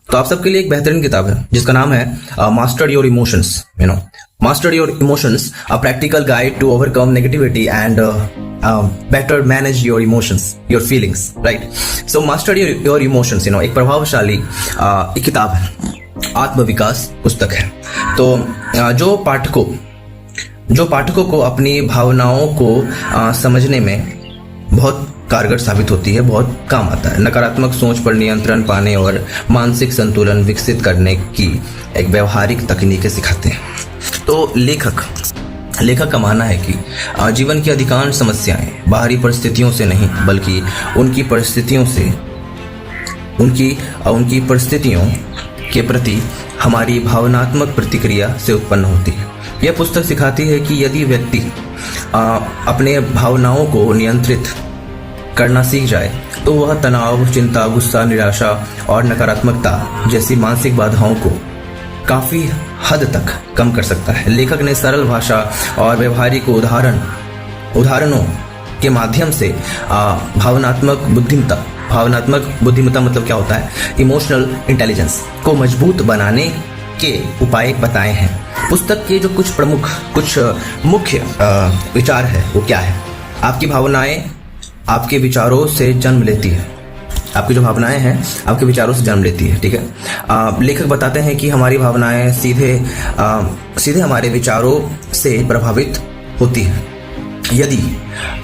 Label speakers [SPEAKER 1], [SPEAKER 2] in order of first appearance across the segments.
[SPEAKER 1] तो आप सबके लिए एक बेहतरीन किताब है जिसका नाम है master your emotions. Master your emotions, a practical guide to overcome negativity and better manage your emotions, your feelings, right. So master your emotions एक प्रभावशाली एक किताब है, आत्मविकास पुस्तक है। तो जो पाठकों को अपनी भावनाओं को समझने में बहुत कारगर साबित होती है, बहुत काम आता है। नकारात्मक सोच पर नियंत्रण पाने और मानसिक संतुलन विकसित करने की एक व्यवहारिक तकनीकें सिखाते हैं। तो लेखक का मानना है कि जीवन की अधिकांश समस्याएं बाहरी परिस्थितियों से नहीं बल्कि उनकी परिस्थितियों के प्रति हमारी भावनात्मक प्रतिक्रिया से उत्पन्न होती है। यह पुस्तक सिखाती है कि यदि व्यक्ति अपने भावनाओं को नियंत्रित करना सीख जाए तो वह तनाव, चिंता, गुस्सा, निराशा और नकारात्मकता जैसी मानसिक बाधाओं को काफी हद तक कम कर सकता है। लेखक ने सरल भाषा और व्यवहारिक उदाहरणों के माध्यम से भावनात्मक बुद्धिमत्ता मतलब क्या होता है, इमोशनल इंटेलिजेंस को मजबूत बनाने के उपाय बताए हैं। पुस्तक के जो कुछ मुख्य विचार है वो क्या है? आपकी भावनाएं आपके विचारों से जन्म लेती है। आपकी जो भावनाएं हैं आपके विचारों से जन्म लेती है, ठीक है। लेखक बताते हैं कि हमारी भावनाएं सीधे हमारे विचारों से प्रभावित होती है। यदि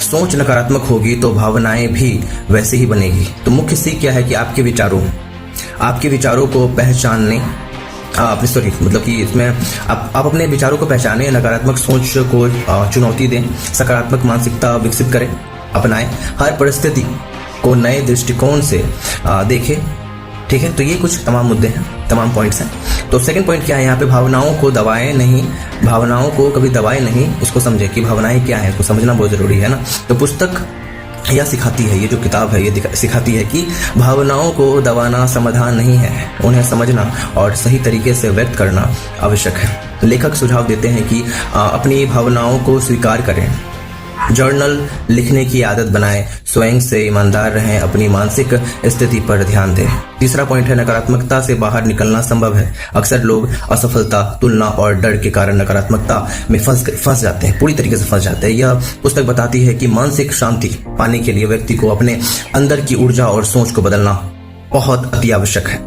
[SPEAKER 1] सोच नकारात्मक होगी तो भावनाएं भी वैसे ही बनेगी। तो मुख्य सीख क्या है कि आपके विचारों को पहचानने मतलब कि इसमें आप अपने विचारों को पहचाने, नकारात्मक सोच को चुनौती दें, सकारात्मक मानसिकता विकसित करें, अपनाएं, हर परिस्थिति को नए दृष्टिकोण से देखें, ठीक है। तो ये कुछ तमाम मुद्दे हैं, तमाम पॉइंट्स हैं। तो सेकंड पॉइंट क्या है यहाँ पे? भावनाओं को कभी दबाएं नहीं, इसको समझे कि भावनाएं क्या है, इसको समझना बहुत जरूरी है ना। तो पुस्तक यह सिखाती है, ये जो किताब है ये सिखाती है कि भावनाओं को दबाना समाधान नहीं है, उन्हें समझना और सही तरीके से व्यक्त करना आवश्यक है। लेखक सुझाव देते हैं कि अपनी भावनाओं को स्वीकार करें, जर्नल लिखने की आदत बनाएं, स्वयं से ईमानदार रहें, अपनी मानसिक स्थिति पर ध्यान दें। तीसरा पॉइंट है, नकारात्मकता से बाहर निकलना संभव है। अक्सर लोग असफलता, तुलना और डर के कारण नकारात्मकता में फंस जाते हैं, पूरी तरीके से फंस जाते हैं। यह पुस्तक बताती है कि मानसिक शांति पाने के लिए व्यक्ति को अपने अंदर की ऊर्जा और सोच को बदलना बहुत अति आवश्यक है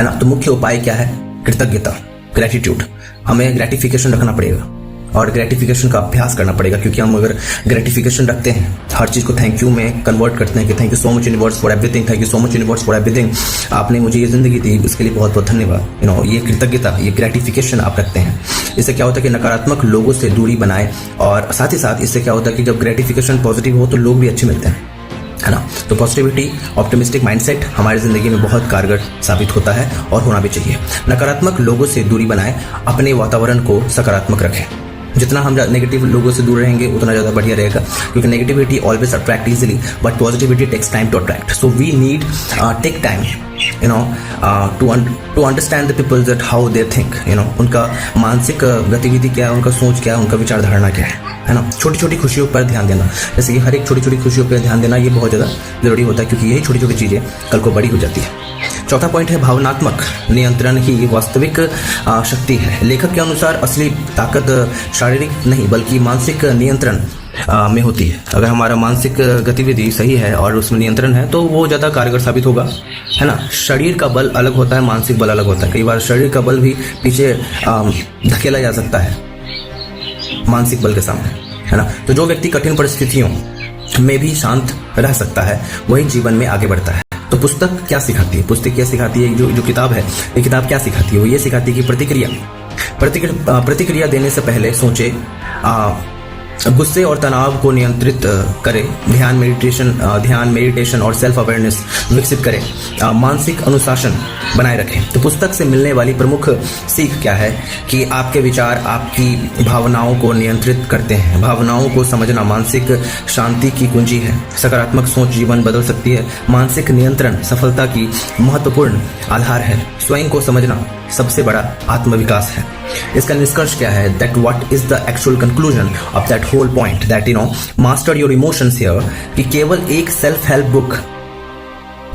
[SPEAKER 1] ना। तो मुख्य उपाय क्या है? कृतज्ञता, ग्रेटिट्यूड। हमें ग्रेटिफिकेशन रखना पड़ेगा और ग्रेटिफिकेशन का अभ्यास करना पड़ेगा, क्योंकि हम अगर ग्रेटिफिकेशन रखते हैं, हर चीज को थैंक यू में कन्वर्ट करते हैं कि thank you so much universe for everything, thank you so much universe for everything, आपने मुझे ये जिंदगी दी, इसके लिए बहुत बहुत धन्यवाद। ये कृतज्ञता, ये ग्रेटिफिकेशन आप रखते हैं, इससे क्या होता है कि नकारात्मक लोगों से दूरी बनाए, और साथ ही साथ इससे क्या होता है कि जब ग्रेटिफिकेशन पॉजिटिव हो तो लोग भी अच्छे मिलते हैं, है ना। तो पॉजिटिविटी, ऑप्टिमिस्टिक माइंडसेट हमारी जिंदगी में बहुत कारगर साबित होता है और होना भी चाहिए। नकारात्मक लोगों से दूरी बनाए, अपने वातावरण को सकारात्मक रखें। जितना हम नेगेटिव लोगों से दूर रहेंगे उतना ज़्यादा बढ़िया रहेगा, क्योंकि negativity always attract easily but positivity takes time to attract. So we need take time to understand the people that how they think, उनका मानसिक गतिविधि क्या है, उनका सोच क्या है, उनका विचारधारणा क्या है ना। छोटी छोटी खुशियों पर ध्यान देना, जैसे कि हर एक छोटी छोटी खुशियों पर ध्यान देना, ये बहुत ज़्यादा जरूरी होता है, क्योंकि यही छोटी छोटी चीज़ें कल को बड़ी हो जाती है। चौथा पॉइंट है, भावनात्मक नियंत्रण ही वास्तविक शक्ति है। लेखक के अनुसार असली ताकत शारीरिक नहीं बल्कि मानसिक नियंत्रण में होती है। अगर हमारा मानसिक गतिविधि सही है और उसमें नियंत्रण है तो वो ज्यादा कारगर साबित होगा, है ना। शरीर का बल अलग होता है, मानसिक बल अलग होता है। कई बार शरीर का बल भी पीछे धकेला जा सकता है मानसिक बल के सामने, है ना। तो जो व्यक्ति कठिन परिस्थितियों में भी शांत रह सकता है वही जीवन में आगे बढ़ता है। तो पुस्तक क्या सिखाती है? पुस्तक क्या सिखाती है? जो किताब है, ये किताब क्या सिखाती है? वो ये सिखाती है कि प्रतिक्रिया देने से पहले सोचे, गुस्से और तनाव को नियंत्रित करें, ध्यान, मेडिटेशन और सेल्फ अवेयरनेस विकसित करें, मानसिक अनुशासन बनाए रखें। तो पुस्तक से मिलने वाली प्रमुख सीख क्या है कि आपके विचार आपकी भावनाओं को नियंत्रित करते हैं। भावनाओं को समझना मानसिक शांति की कुंजी है। सकारात्मक सोच जीवन बदल सकती है। मानसिक नियंत्रण सफलता की महत्वपूर्ण आधार है। स्वयं को समझना सबसे बड़ा आत्मविकास है। इसका निष्कर्ष क्या है? That what is the actual conclusion of that whole point, that master your emotions here, कि केवल एक सेल्फ हेल्प बुक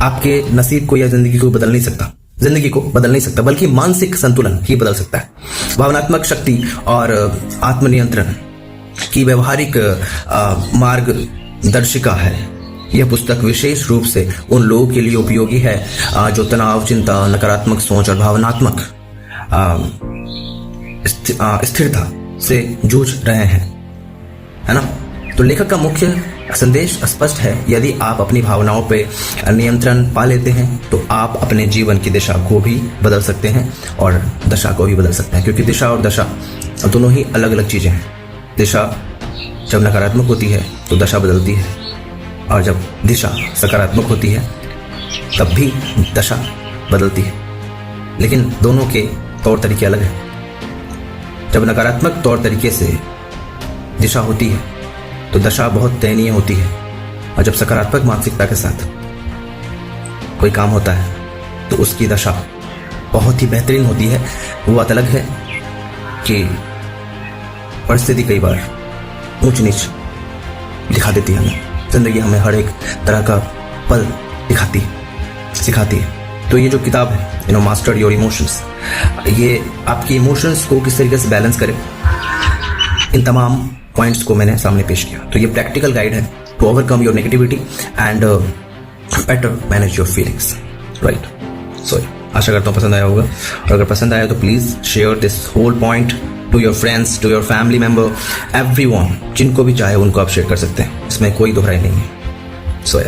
[SPEAKER 1] आपके नसीब को या जिंदगी को बदल नहीं सकता। जिंदगी को बदल नहीं सकता, बल्कि मानसिक संतुलन ही बदल सकता है। भावनात्मक शक्ति और आत्मनियंत्रण की व्यवहारिक मार्गदर्शिका है। यह पुस्तक विशेष रूप से उन लोगों के लिए उपयोगी है जो तनाव, चिंता, नकारात्मक सोच और भावनात्मक स्थिरता से जूझ रहे हैं, है ना। तो लेखक का मुख्य संदेश स्पष्ट है। यदि आप अपनी भावनाओं पे नियंत्रण पा लेते हैं तो आप अपने जीवन की दिशा को भी बदल सकते हैं और दशा को भी बदल सकते हैं, क्योंकि दिशा और दशा दोनों ही अलग अलग चीजें हैं। दिशा जब नकारात्मक होती है तो दशा बदलती है, और जब दिशा सकारात्मक होती है तब भी दशा बदलती है, लेकिन दोनों के तौर तरीके अलग हैं। जब नकारात्मक तौर तरीके से दिशा होती है तो दशा बहुत दयनीय होती है, और जब सकारात्मक मानसिकता के साथ कोई काम होता है तो उसकी दशा बहुत ही बेहतरीन होती है। वो बात अलग है कि परिस्थिति कई बार ऊंच नीच दिखा देती है हमें, जिंदगी हमें हर एक तरह का पल सिखाती है। तो ये जो किताब है मास्टर योर इमोशंस, ये आपकी इमोशंस को किस तरीके से बैलेंस करे, इन तमाम पॉइंट्स को मैंने सामने पेश किया। तो ये प्रैक्टिकल गाइड है to overcome your negativity and better manage your feelings, right. So आशा करता हूँ पसंद आया होगा, और अगर पसंद आया तो please share this whole point to your friends, to your family member, everyone, जिनको भी चाहे उनको आप शेयर कर सकते हैं, इसमें कोई दोहराई नहीं है। सो